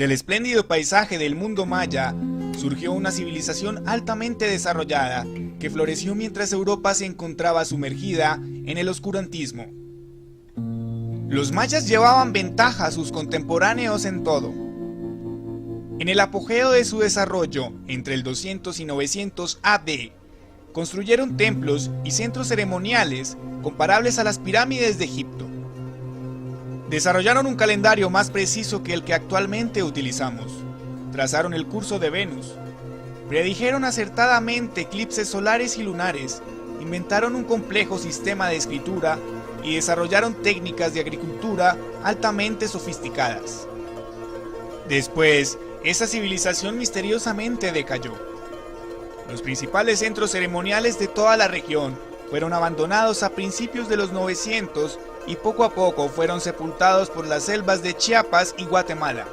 Del espléndido paisaje del mundo maya, surgió una civilización altamente desarrollada que floreció mientras Europa se encontraba sumergida en el oscurantismo. Los mayas llevaban ventaja a sus contemporáneos en todo. En el apogeo de su desarrollo, entre el 200 y 900 AD, construyeron templos y centros ceremoniales comparables a las pirámides de Egipto. Desarrollaron un calendario más preciso que el que actualmente utilizamos. Trazaron el curso de Venus. Predijeron acertadamente eclipses solares y lunares. Inventaron un complejo sistema de escritura y desarrollaron técnicas de agricultura altamente sofisticadas. Después, esa civilización misteriosamente decayó. Los principales centros ceremoniales de toda la región fueron abandonados a principios de los 900 y poco a poco fueron sepultados por las selvas de Chiapas y Guatemala.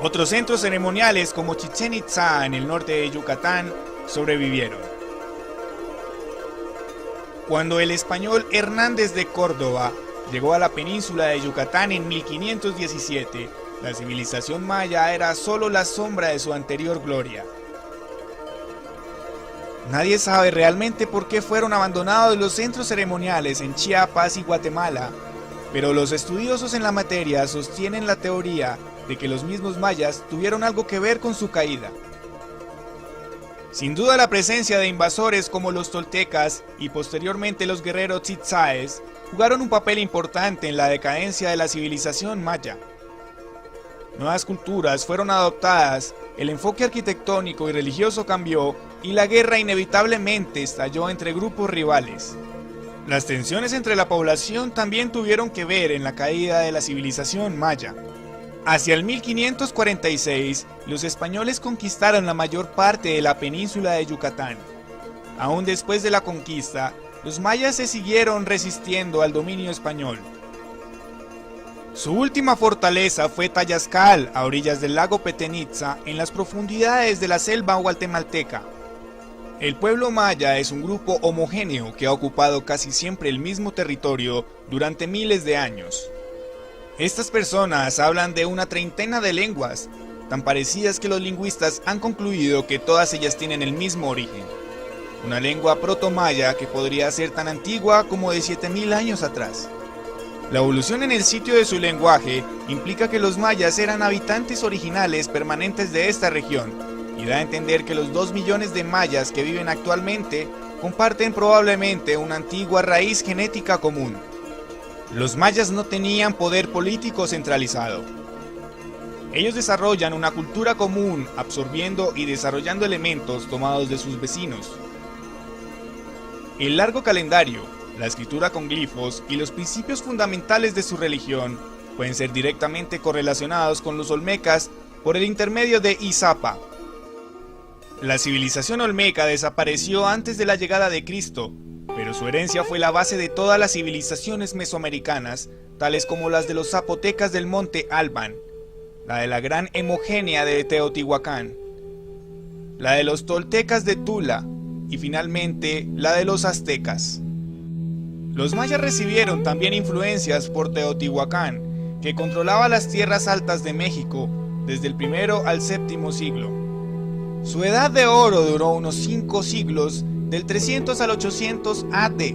Otros centros ceremoniales como Chichén Itzá en el norte de Yucatán sobrevivieron. Cuando el español Hernández de Córdoba llegó a la península de Yucatán en 1517, la civilización maya era solo la sombra de su anterior gloria. Nadie sabe realmente por qué fueron abandonados los centros ceremoniales en Chiapas y Guatemala, pero los estudiosos en la materia sostienen la teoría de que los mismos mayas tuvieron algo que ver con su caída. Sin duda la presencia de invasores como los toltecas y posteriormente los guerreros tzitzaes jugaron un papel importante en la decadencia de la civilización maya. Nuevas culturas fueron adoptadas, el enfoque arquitectónico y religioso cambió y la guerra inevitablemente estalló entre grupos rivales. Las tensiones entre la población también tuvieron que ver en la caída de la civilización maya. Hacia el 1546, los españoles conquistaron la mayor parte de la península de Yucatán. Aún después de la conquista, los mayas se siguieron resistiendo al dominio español. Su última fortaleza fue Tayascal, a orillas del lago Petenitza, en las profundidades de la selva guatemalteca. El pueblo maya es un grupo homogéneo que ha ocupado casi siempre el mismo territorio durante miles de años. Estas personas hablan de una treintena de lenguas, tan parecidas que los lingüistas han concluido que todas ellas tienen el mismo origen. Una lengua proto-maya que podría ser tan antigua como de 7000 años atrás. La evolución en el sitio de su lenguaje implica que los mayas eran habitantes originales permanentes de esta región, y da a entender que los 2 millones de mayas que viven actualmente comparten probablemente una antigua raíz genética común. Los mayas no tenían poder político centralizado. Ellos desarrollan una cultura común, absorbiendo y desarrollando elementos tomados de sus vecinos. El largo calendario, la escritura con glifos y los principios fundamentales de su religión pueden ser directamente correlacionados con los olmecas por el intermedio de Izapa. La civilización olmeca desapareció antes de la llegada de Cristo, pero su herencia fue la base de todas las civilizaciones mesoamericanas, tales como las de los zapotecas del monte Alban, la de la gran Hemogenia de Teotihuacán, la de los toltecas de Tula y finalmente la de los aztecas. Los mayas recibieron también influencias por Teotihuacán, que controlaba las tierras altas de México desde el primero al séptimo siglo. Su edad de oro duró unos 5 siglos, del 300 al 800 AD.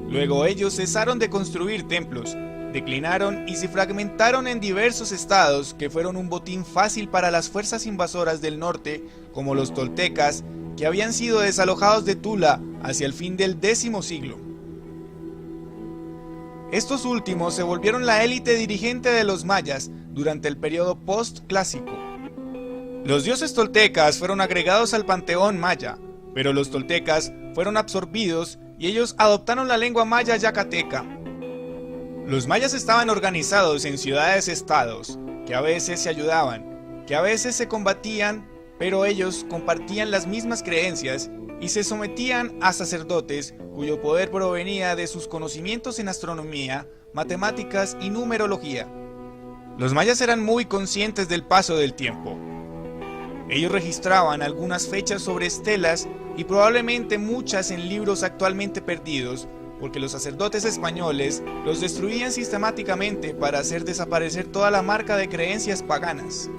Luego ellos cesaron de construir templos, declinaron y se fragmentaron en diversos estados que fueron un botín fácil para las fuerzas invasoras del norte, como los toltecas, que habían sido desalojados de Tula hacia el fin del 10º siglo. Estos últimos se volvieron la élite dirigente de los mayas durante el periodo post-clásico. Los dioses toltecas fueron agregados al panteón maya, pero los toltecas fueron absorbidos y ellos adoptaron la lengua maya yacateca. Los mayas estaban organizados en ciudades-estados, que a veces se ayudaban, que a veces se combatían, pero ellos compartían las mismas creencias y se sometían a sacerdotes cuyo poder provenía de sus conocimientos en astronomía, matemáticas y numerología. Los mayas eran muy conscientes del paso del tiempo. Ellos registraban algunas fechas sobre estelas y probablemente muchas en libros actualmente perdidos, porque los sacerdotes españoles los destruían sistemáticamente para hacer desaparecer toda la marca de creencias paganas.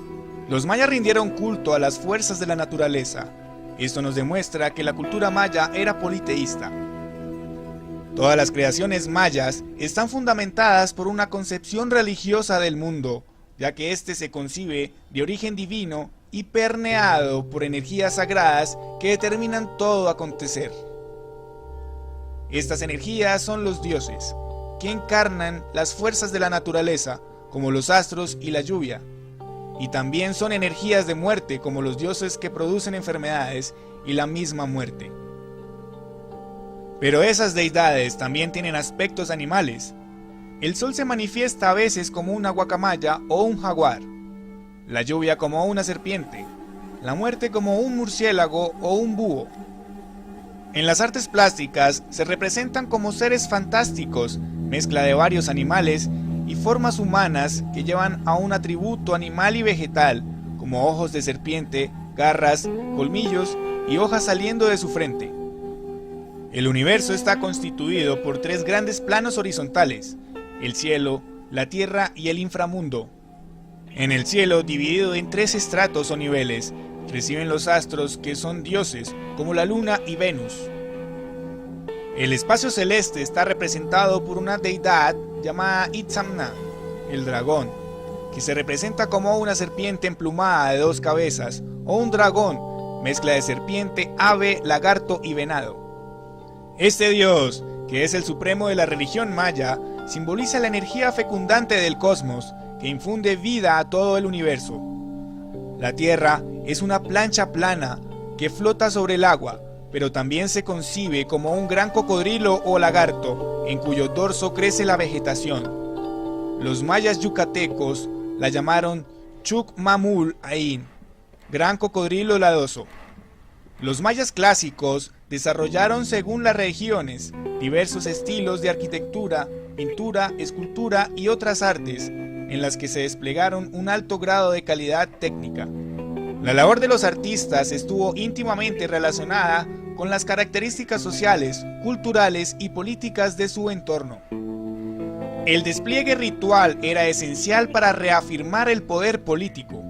Los mayas rindieron culto a las fuerzas de la naturaleza. Esto nos demuestra que la cultura maya era politeísta. Todas las creaciones mayas están fundamentadas por una concepción religiosa del mundo, ya que éste se concibe de origen divino y permeado por energías sagradas que determinan todo acontecer. Estas energías son los dioses, que encarnan las fuerzas de la naturaleza, como los astros y la lluvia, y también son energías de muerte, como los dioses que producen enfermedades y la misma muerte. Pero esas deidades también tienen aspectos animales. El sol se manifiesta a veces como una guacamaya o un jaguar, la lluvia como una serpiente, la muerte como un murciélago o un búho. En las artes plásticas se representan como seres fantásticos, mezcla de varios animales y formas humanas que llevan a un atributo animal y vegetal, como ojos de serpiente, garras, colmillos y hojas saliendo de su frente. El universo está constituido por 3 grandes planos horizontales: el cielo, la tierra y el inframundo. En el cielo, dividido en 3 estratos o niveles, reciben los astros, que son dioses, como la luna y Venus. El espacio celeste está representado por una deidad llamada Itzamna, el dragón, que se representa como una serpiente emplumada de 2 cabezas, o un dragón, mezcla de serpiente, ave, lagarto y venado. Este dios, que es el supremo de la religión maya, simboliza la energía fecundante del cosmos, que infunde vida a todo el universo. La tierra es una plancha plana que flota sobre el agua, pero también se concibe como un gran cocodrilo o lagarto, en cuyo dorso crece la vegetación. Los mayas yucatecos la llamaron Chucmamul Ain, gran cocodrilo ladoso. Los mayas clásicos desarrollaron, según las regiones, diversos estilos de arquitectura, pintura, escultura y otras artes, en las que se desplegaron un alto grado de calidad técnica. La labor de los artistas estuvo íntimamente relacionada con las características sociales, culturales y políticas de su entorno. El despliegue ritual era esencial para reafirmar el poder político.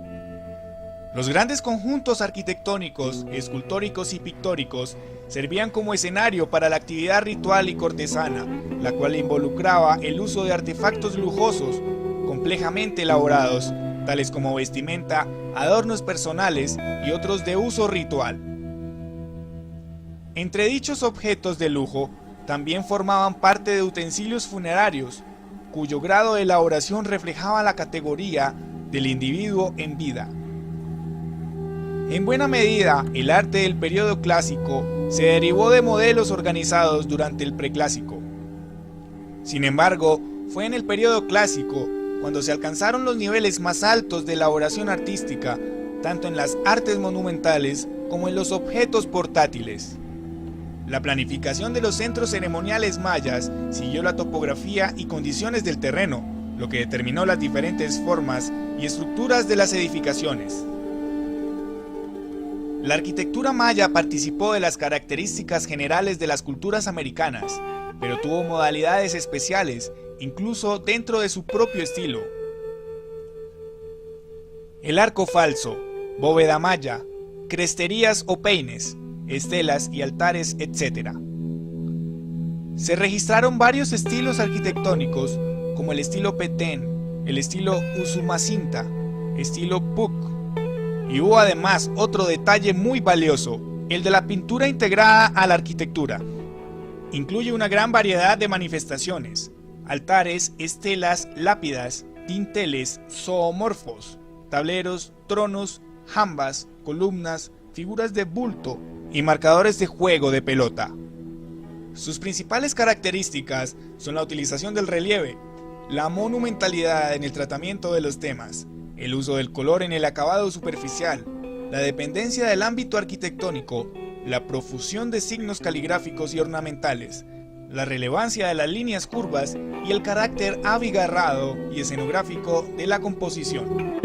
Los grandes conjuntos arquitectónicos, escultóricos y pictóricos servían como escenario para la actividad ritual y cortesana, la cual involucraba el uso de artefactos lujosos, complejamente elaborados, tales como vestimenta, adornos personales y otros de uso ritual. Entre dichos objetos de lujo, también formaban parte de utensilios funerarios, cuyo grado de elaboración reflejaba la categoría del individuo en vida. En buena medida, el arte del periodo clásico se derivó de modelos organizados durante el preclásico. Sin embargo, fue en el periodo clásico cuando se alcanzaron los niveles más altos de elaboración artística, tanto en las artes monumentales como en los objetos portátiles. La planificación de los centros ceremoniales mayas siguió la topografía y condiciones del terreno, lo que determinó las diferentes formas y estructuras de las edificaciones. La arquitectura maya participó de las características generales de las culturas americanas, pero tuvo modalidades especiales, incluso dentro de su propio estilo. El arco falso, bóveda maya, cresterías o peines, estelas y altares, etc. Se registraron varios estilos arquitectónicos, como el estilo Petén, el estilo Usumacinta, estilo Puc, y hubo además otro detalle muy valioso, el de la pintura integrada a la arquitectura. Incluye una gran variedad de manifestaciones: altares, estelas, lápidas, dinteles, zoomorfos, tableros, tronos, jambas, columnas, figuras de bulto y marcadores de juego de pelota. Sus principales características son la utilización del relieve, la monumentalidad en el tratamiento de los temas, el uso del color en el acabado superficial, la dependencia del ámbito arquitectónico, la profusión de signos caligráficos y ornamentales, la relevancia de las líneas curvas y el carácter abigarrado y escenográfico de la composición.